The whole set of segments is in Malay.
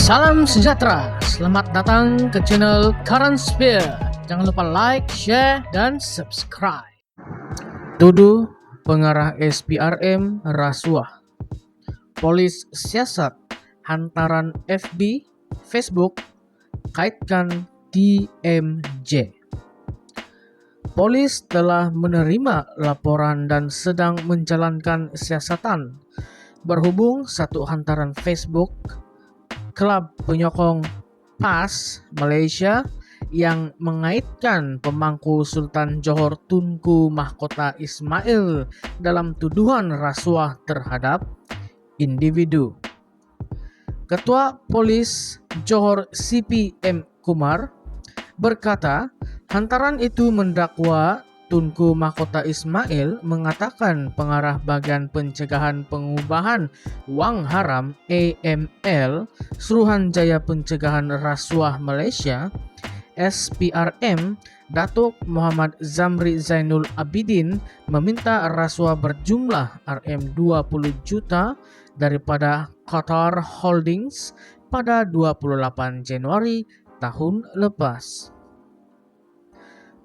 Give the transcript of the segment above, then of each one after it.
Salam sejahtera, selamat datang ke channel Current Sphere. Jangan lupa like, share, dan subscribe. Tuduh pengarah SPRM rasuah. Polis siasat hantaran FB, Facebook, kaitkan DMJ. Polis telah menerima laporan dan sedang menjalankan siasatan berhubung satu hantaran Facebook klub penyokong PAS Malaysia yang mengaitkan pemangku Sultan Johor Tunku Mahkota Ismail dalam tuduhan rasuah terhadap individu. Ketua Polis Johor CPM Kumar berkata, hantaran itu mendakwa Tunku Mahkota Ismail mengatakan pengarah Bagian Pencegahan Pengubahan Wang Haram AML Suruhanjaya Pencegahan Rasuah Malaysia SPRM Datuk Muhammad Zamri Zainul Abidin meminta rasuah berjumlah RM20 juta daripada Qatar Holdings pada 28 Januari tahun lepas.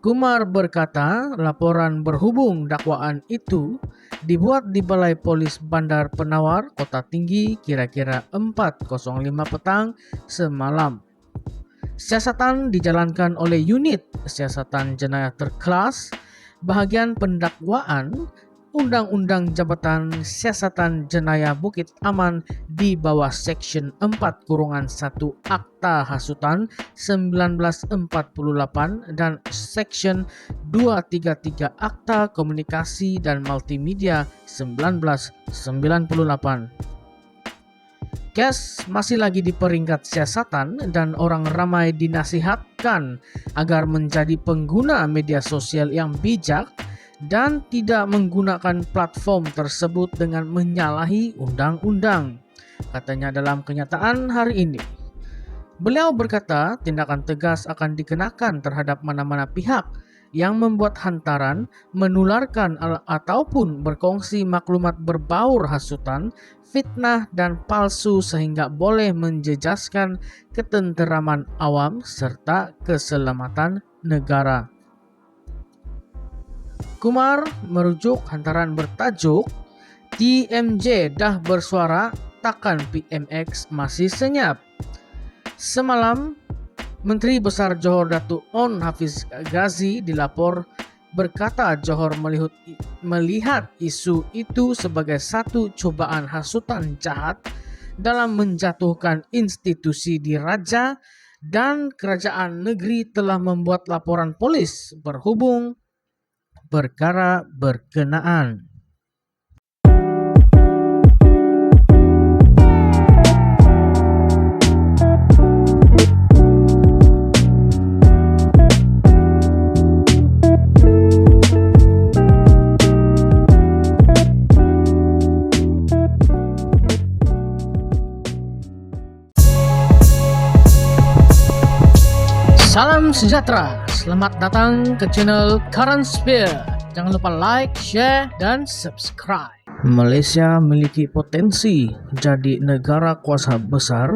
Kumar berkata laporan berhubung dakwaan itu dibuat di Balai Polis Bandar Penawar, Kota Tinggi kira-kira 4.05 petang semalam. Siasatan dijalankan oleh Unit Siasatan Jenayah Terkelas, Bahagian Pendakwaan, Undang-Undang Jabatan Siasatan Jenayah Bukit Aman di bawah Seksyen 4-1 Akta Hasutan 1948 dan Seksyen 233 Akta Komunikasi dan Multimedia 1998. Kes masih lagi di peringkat siasatan dan orang ramai dinasihatkan agar menjadi pengguna media sosial yang bijak dan tidak menggunakan platform tersebut dengan menyalahi undang-undang, katanya dalam kenyataan hari ini. Beliau berkata tindakan tegas akan dikenakan terhadap mana-mana pihak yang membuat hantaran, menularkan ataupun berkongsi maklumat berbaur hasutan, fitnah dan palsu sehingga boleh menjejaskan ketenteraman awam serta keselamatan negara. Kumar merujuk hantaran bertajuk DMJ dah bersuara, takkan PMX masih senyap. Semalam, Menteri Besar Johor Datuk On Hafiz Ghazi dilapor berkata Johor melihat isu itu sebagai satu cubaan hasutan jahat dalam menjatuhkan institusi diraja dan kerajaan negeri telah membuat laporan polis berhubung perkara berkenaan. Salam sejahtera, selamat datang ke channel Current Sphere. Jangan lupa like, share, dan subscribe. Malaysia memiliki potensi jadi negara kuasa besar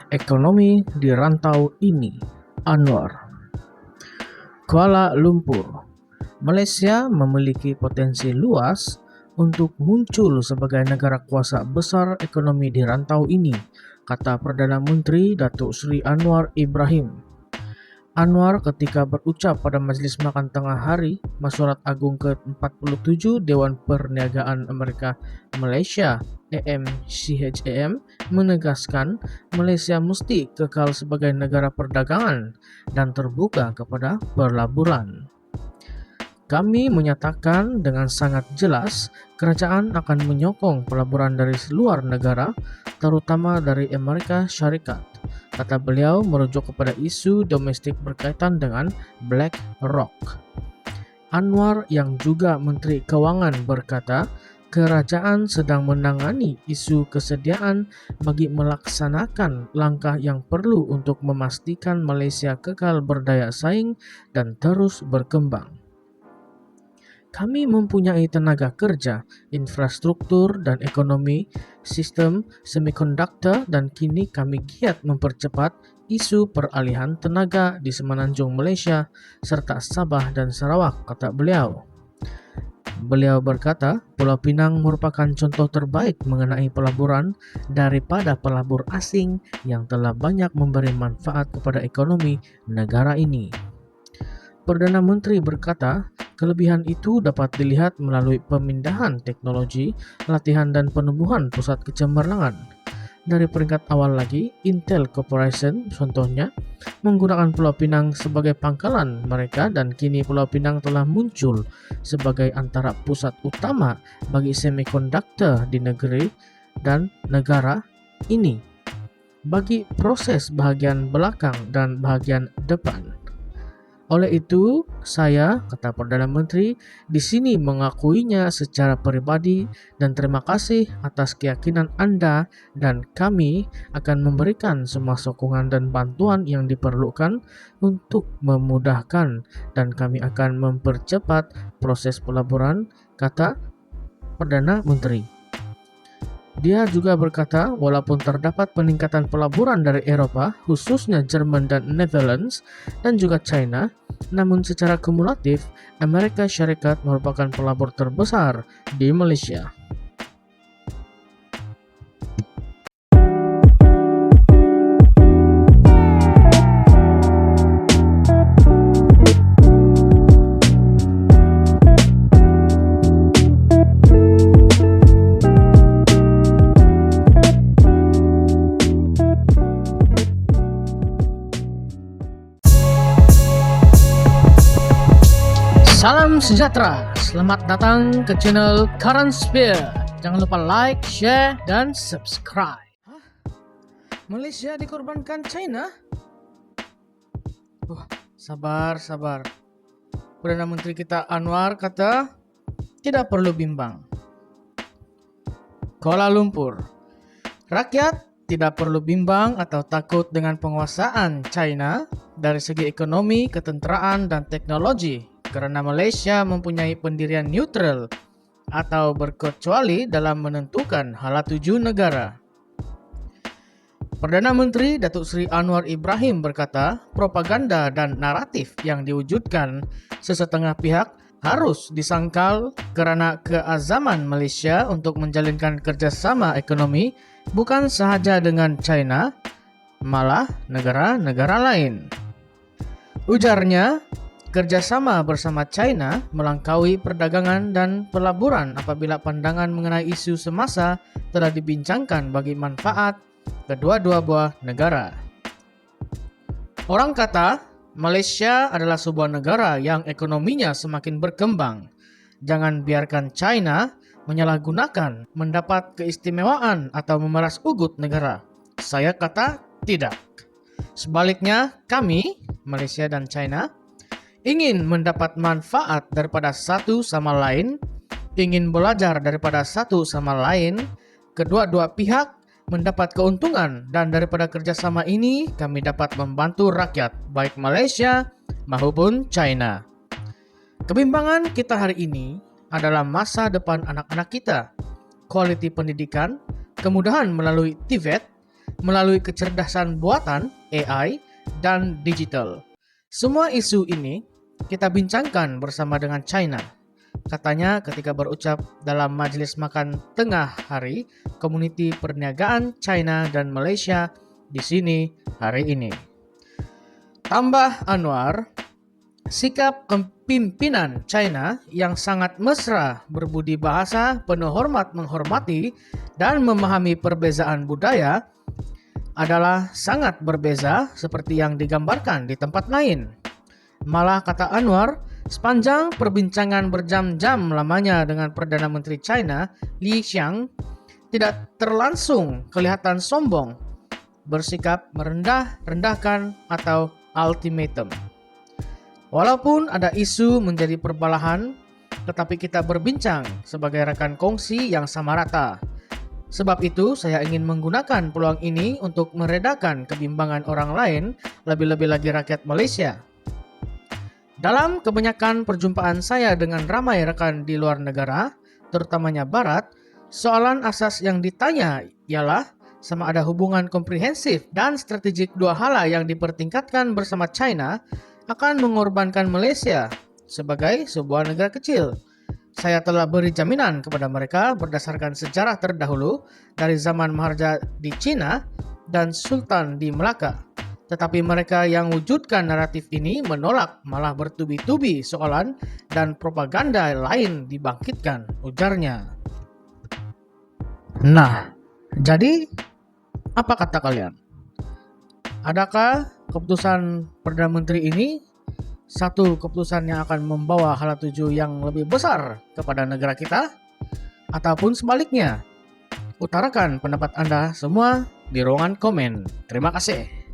ekonomi di rantau ini. Anwar. Kuala Lumpur. Malaysia memiliki potensi luas untuk muncul sebagai negara kuasa besar ekonomi di rantau ini, kata Perdana Menteri Datuk Seri Anwar Ibrahim. Anwar ketika berucap pada Majlis Makan Tengah Hari Mesyuarat Agung ke-47 Dewan Perniagaan Amerika Malaysia AMCHAM menegaskan Malaysia mesti kekal sebagai negara perdagangan dan terbuka kepada perlaburan. Kami menyatakan dengan sangat jelas kerajaan akan menyokong pelaburan dari luar negara, terutama dari Amerika Syarikat, kata beliau merujuk kepada isu domestik berkaitan dengan BlackRock. Anwar yang juga Menteri Kewangan berkata, kerajaan sedang menangani isu kesediaan bagi melaksanakan langkah yang perlu untuk memastikan Malaysia kekal berdaya saing dan terus berkembang. Kami mempunyai tenaga kerja, infrastruktur dan ekonomi, sistem semikonduktor, dan kini kami giat mempercepat isu peralihan tenaga di Semenanjung Malaysia serta Sabah dan Sarawak, kata beliau. Beliau berkata, Pulau Pinang merupakan contoh terbaik mengenai pelaburan daripada pelabur asing yang telah banyak memberi manfaat kepada ekonomi negara ini. Perdana Menteri berkata, kelebihan itu dapat dilihat melalui pemindahan teknologi, latihan dan penumbuhan pusat kecemerlangan. Dari peringkat awal lagi, Intel Corporation contohnya menggunakan Pulau Pinang sebagai pangkalan mereka dan kini Pulau Pinang telah muncul sebagai antara pusat utama bagi semikonduktor di negeri dan negara ini bagi proses bahagian belakang dan bahagian depan. Oleh itu, saya, kata Perdana Menteri, di sini mengakuinya secara pribadi dan terima kasih atas keyakinan Anda dan kami akan memberikan semua sokongan dan bantuan yang diperlukan untuk memudahkan dan kami akan mempercepat proses pelaburan, kata Perdana Menteri. Dia juga berkata, walaupun terdapat peningkatan pelaburan dari Eropa, khususnya Jerman dan Netherlands, dan juga China, namun secara kumulatif, Amerika Syarikat merupakan pelabur terbesar di Malaysia. Salam sejahtera, selamat datang ke channel Current Sphere. Jangan lupa like, share, dan subscribe. Malaysia dikorbankan China? Sabar. Perdana Menteri kita Anwar kata, tidak perlu bimbang. Kuala Lumpur, rakyat tidak perlu bimbang atau takut dengan penguasaan China dari segi ekonomi, ketenteraan, dan teknologi. Karena Malaysia mempunyai pendirian neutral atau berkecuali dalam menentukan hala tuju negara. Perdana Menteri Datuk Seri Anwar Ibrahim berkata, propaganda dan naratif yang diwujudkan sesetengah pihak harus disangkal kerana keazaman Malaysia untuk menjalinkan kerjasama ekonomi bukan sahaja dengan China, malah negara-negara lain. Ujarnya, kerjasama bersama China melangkaui perdagangan dan pelaburan apabila pandangan mengenai isu semasa telah dibincangkan bagi manfaat kedua-dua buah negara. Orang kata, Malaysia adalah sebuah negara yang ekonominya semakin berkembang. Jangan biarkan China menyalahgunakan, mendapat keistimewaan atau memeras ugut negara. Saya kata tidak. Sebaliknya, kami, Malaysia dan China, ingin mendapat manfaat daripada satu sama lain, ingin belajar daripada satu sama lain, kedua-dua pihak mendapat keuntungan dan daripada kerjasama ini kami dapat membantu rakyat, baik Malaysia maupun China. Kebimbangan kita hari ini adalah masa depan anak-anak kita, kualiti pendidikan, kemudahan melalui TVET, melalui kecerdasan buatan, AI, dan digital. Semua isu ini kita bincangkan bersama dengan China, katanya ketika berucap dalam majlis makan tengah hari Komuniti Perniagaan China dan Malaysia di sini hari ini. Tambah Anwar, sikap kepimpinan China yang sangat mesra, berbudi bahasa, penuh hormat menghormati, dan memahami perbezaan budaya adalah sangat berbeza seperti yang digambarkan di tempat lain. Malah kata Anwar, sepanjang perbincangan berjam-jam lamanya dengan Perdana Menteri China, Li Qiang, tidak terlangsung kelihatan sombong, bersikap merendah-rendahkan atau ultimatum. Walaupun ada isu menjadi perbalahan, tetapi kita berbincang sebagai rekan kongsi yang sama rata. Sebab itu, saya ingin menggunakan peluang ini untuk meredakan kebimbangan orang lain, lebih-lebih lagi rakyat Malaysia. Dalam kebanyakan perjumpaan saya dengan ramai rekan di luar negara, terutamanya Barat, soalan asas yang ditanya ialah sama ada hubungan komprehensif dan strategik dua hala yang dipertingkatkan bersama China akan mengorbankan Malaysia sebagai sebuah negara kecil. Saya telah beri jaminan kepada mereka berdasarkan sejarah terdahulu dari zaman Maharaja di China dan Sultan di Melaka. Tetapi mereka yang wujudkan naratif ini menolak, malah bertubi-tubi soalan dan propaganda lain dibangkitkan, ujarnya. Nah, jadi apa kata kalian? Adakah keputusan Perdana Menteri ini satu keputusan yang akan membawa hala tuju yang lebih besar kepada negara kita? Ataupun sebaliknya? Utarakan pendapat Anda semua di ruangan komen. Terima kasih.